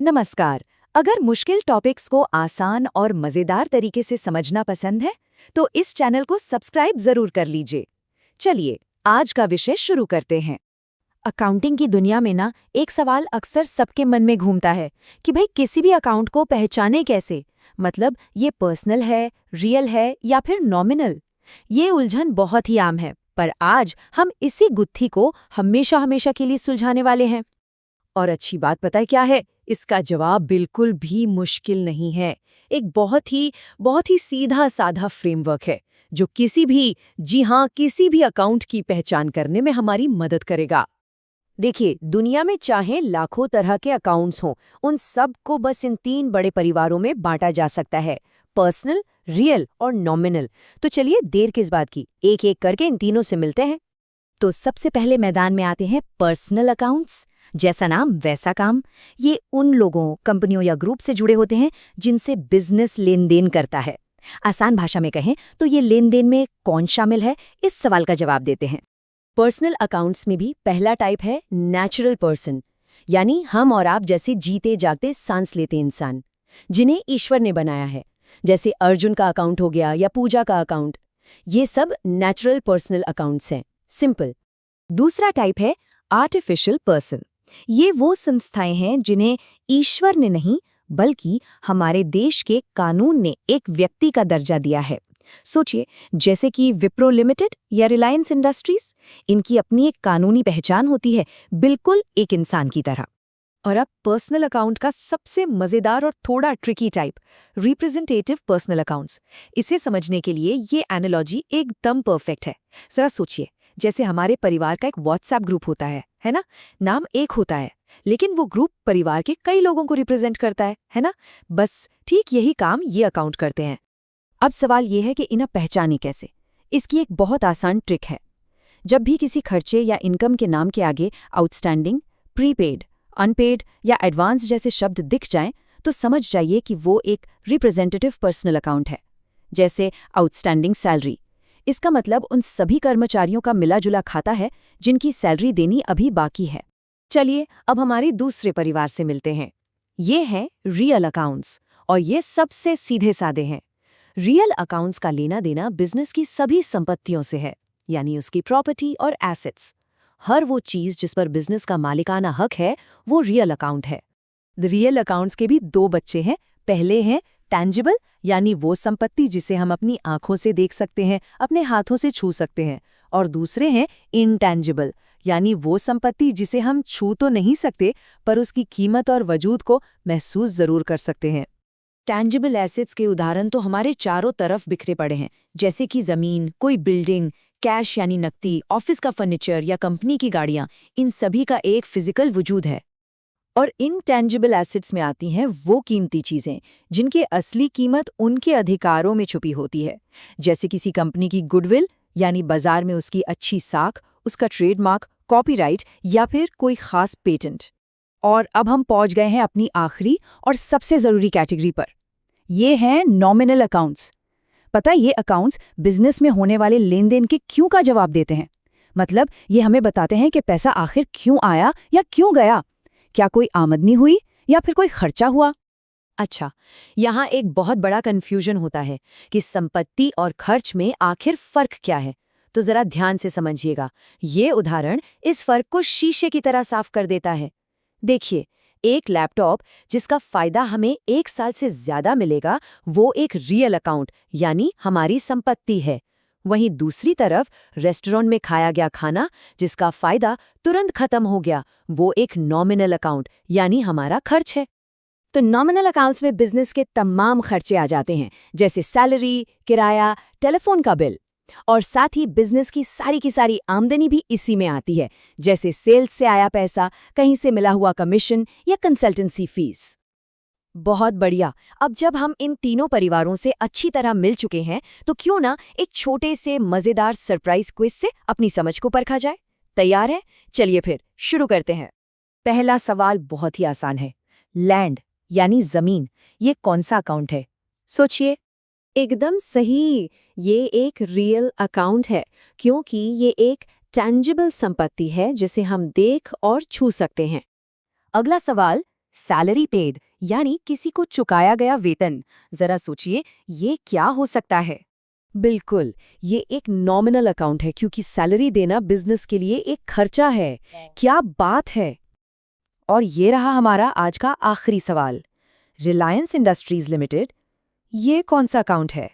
नमस्कार। अगर मुश्किल टॉपिक्स को आसान और मजेदार तरीके से समझना पसंद है, तो इस चैनल को सब्सक्राइब जरूर कर लीजिए। चलिए, आज का विषय शुरू करते हैं। अकाउंटिंग की दुनिया में ना एक सवाल अक्सर सबके मन में घूमता है कि भाई किसी भी अकाउंट को पहचाने कैसे। मतलब ये पर्सनल है, रियल है या फिर नॉमिनल। ये उलझन बहुत ही आम है, पर आज हम इसी गुत्थी को हमेशा हमेशा के लिए सुलझाने वाले हैं। और अच्छी बात पता है क्या है? इसका जवाब बिल्कुल भी मुश्किल नहीं है। एक बहुत ही सीधा साधा फ्रेमवर्क है जो किसी भी अकाउंट की पहचान करने में हमारी मदद करेगा। देखिए, दुनिया में चाहे लाखों तरह के अकाउंट्स हों, उन सब को बस इन 3 बड़े परिवारों में बांटा जा सकता है: पर्सनल, रियल और नॉमिनल। तो चलिए, देर किस बात की, एक एक करके इन तीनों से मिलते हैं। तो सबसे पहले मैदान में आते हैं पर्सनल अकाउंट्स। जैसा नाम वैसा काम। ये उन लोगों, कंपनियों या ग्रुप से जुड़े होते हैं जिनसे बिजनेस लेन देन करता है। आसान भाषा में कहें तो ये लेन देन में कौन शामिल है, इस सवाल का जवाब देते हैं। पर्सनल अकाउंट्स में भी पहला टाइप है नेचुरल पर्सन, यानी हम और आप जैसे जीते जागते सांस लेते इंसान, जिन्हें ईश्वर ने बनाया है। जैसे अर्जुन का अकाउंट हो गया या पूजा का अकाउंट। ये सब नेचुरल पर्सनल अकाउंट्स हैं, सिंपल। दूसरा टाइप है आर्टिफिशियल पर्सन। ये वो संस्थाएं हैं जिन्हें ईश्वर ने नहीं, बल्कि हमारे देश के कानून ने एक व्यक्ति का दर्जा दिया है। सोचिए, जैसे कि विप्रो लिमिटेड या रिलायंस इंडस्ट्रीज। इनकी अपनी एक कानूनी पहचान होती है, बिल्कुल एक इंसान की तरह। और अब पर्सनल अकाउंट का सबसे मजेदार और थोड़ा tricky type, representative personal accounts. इसे समझने के लिए ये एनालॉजी एकदम परफेक्ट है। जरा सोचिए, जैसे हमारे परिवार का एक व्हाट्सएप ग्रुप होता है ना? नाम एक होता है, लेकिन वो ग्रुप परिवार के कई लोगों को रिप्रेजेंट करता है ना? बस ठीक यही काम ये अकाउंट करते हैं। अब सवाल ये है कि इन्हें पहचाने कैसे। इसकी एक बहुत आसान ट्रिक है। जब भी किसी खर्चे या इनकम के नाम के आगे आउटस्टैंडिंग, प्रीपेड, अनपेड या एडवांस जैसे शब्द दिख जाएं, तो समझ जाइए कि वो एक रिप्रेजेंटेटिव पर्सनल अकाउंट है। जैसे आउटस्टैंडिंग सैलरी, इसका मतलब उन सभी कर्मचारियों का मिला-जुला खाता है जिनकी सैलरी देनी अभी बाकी है। चलिए, अब हमारे दूसरे परिवार से मिलते हैं। ये हैं रियल अकाउंट्स, और ये सबसे सीधे साधे हैं। रियल अकाउंट्स का लेना देना बिजनेस की सभी संपत्तियों से है, यानी उसकी प्रॉपर्टी और एसेट्स। हर वो चीज जिस पर बिजनेस का मालिकाना हक है, वो रियल अकाउंट है। रियल अकाउंट्स के भी 2 बच्चे हैं। पहले हैं टैंजिबल, यानी वो संपत्ति जिसे हम अपनी आंखों से देख सकते हैं, अपने हाथों से छू सकते हैं। और दूसरे हैं इनटैंजिबल, यानी वो संपत्ति जिसे हम छू तो नहीं सकते, पर उसकी कीमत और वजूद को महसूस जरूर कर सकते हैं। टैंजिबल एसेट्स के उदाहरण तो हमारे चारों तरफ बिखरे पड़े हैं, जैसे कि जमीन, कोई बिल्डिंग, कैश यानी नकदी, ऑफिस का फर्नीचर या कंपनी की गाड़ियां। इन सभी का एक फिजिकल वजूद है। और इनटैंजिबल एसेट्स में आती हैं वो कीमती चीजें जिनकी असली कीमत उनके अधिकारों में छुपी होती है। जैसे किसी कंपनी की गुडविल, यानी बाजार में उसकी अच्छी साख, उसका ट्रेडमार्क, कॉपीराइट या फिर कोई खास पेटेंट। और अब हम पहुंच गए हैं अपनी आखिरी और सबसे जरूरी कैटेगरी पर। ये हैं नॉमिनल अकाउंट्स। पता है, ये अकाउंट्स बिजनेस में होने वाले लेन देन के क्यों का जवाब देते हैं। मतलब ये हमें बताते हैं कि पैसा आखिर क्यों आया या क्यों गया। क्या कोई आमदनी हुई या फिर कोई खर्चा हुआ। अच्छा, यहाँ एक बहुत बड़ा कन्फ्यूजन होता है कि संपत्ति और खर्च में आखिर फर्क क्या है। तो जरा ध्यान से समझिएगा। ये उदाहरण इस फर्क को शीशे की तरह साफ कर देता है। देखिए, एक लैपटॉप जिसका फायदा हमें 1 साल से ज्यादा मिलेगा, वो एक रियल अकाउंट यानी हमारी संपत्ति है। वहीं दूसरी तरफ रेस्टोरेंट में खाया गया खाना जिसका फायदा तुरंत खत्म हो गया, वो एक नॉमिनल अकाउंट यानी हमारा खर्च है। तो नॉमिनल अकाउंट्स में बिजनेस के तमाम खर्चे आ जाते हैं, जैसे सैलरी, किराया, टेलीफोन का बिल। और साथ ही बिजनेस की सारी आमदनी भी इसी में आती है, जैसे सेल्स से आया पैसा, कहीं से मिला हुआ कमीशन या कंसल्टेंसी फीस। बहुत बढ़िया। अब जब हम इन तीनों परिवारों से अच्छी तरह मिल चुके हैं, तो क्यों ना एक छोटे से मजेदार सरप्राइज क्विज से अपनी समझ को परखा जाए। तैयार है? चलिए फिर शुरू करते हैं। पहला सवाल बहुत ही आसान है। लैंड यानी जमीन, ये कौन सा अकाउंट है? सोचिए। एकदम सही, ये एक रियल अकाउंट है, क्योंकि ये एक टैंजिबल संपत्ति है जिसे हम देख और छू सकते हैं। अगला सवाल, सैलरी पेड यानी किसी को चुकाया गया वेतन। जरा सोचिए, ये क्या हो सकता है? बिल्कुल, ये एक नॉमिनल अकाउंट है क्योंकि सैलरी देना बिजनेस के लिए एक खर्चा है। क्या बात है! और ये रहा हमारा आज का आखिरी सवाल। रिलायंस इंडस्ट्रीज लिमिटेड, ये कौन सा अकाउंट है?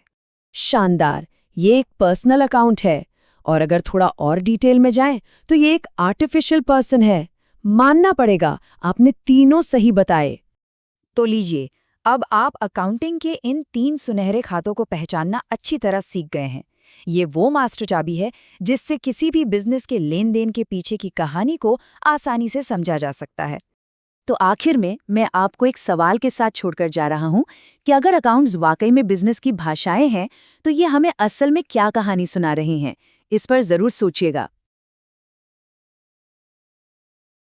शानदार, ये एक पर्सनल अकाउंट है। और अगर थोड़ा और डिटेल में जाएं, तो ये एक आर्टिफिशियल पर्सन है। मानना पड़ेगा, आपने तीनों सही बताए। तो लीजिए, अब आप अकाउंटिंग के इन 3 सुनहरे खातों को पहचानना अच्छी तरह सीख गए हैं। ये वो मास्टर चाबी है जिससे किसी भी बिजनेस के लेन देन के पीछे की कहानी को आसानी से समझा जा सकता है। तो आखिर में मैं आपको एक सवाल के साथ छोड़कर जा रहा हूं कि अगर अकाउंट्स वाकई में बिजनेस की भाषाएं हैं, तो ये हमें असल में क्या कहानी सुना रही हैं? इस पर जरूर सोचिएगा।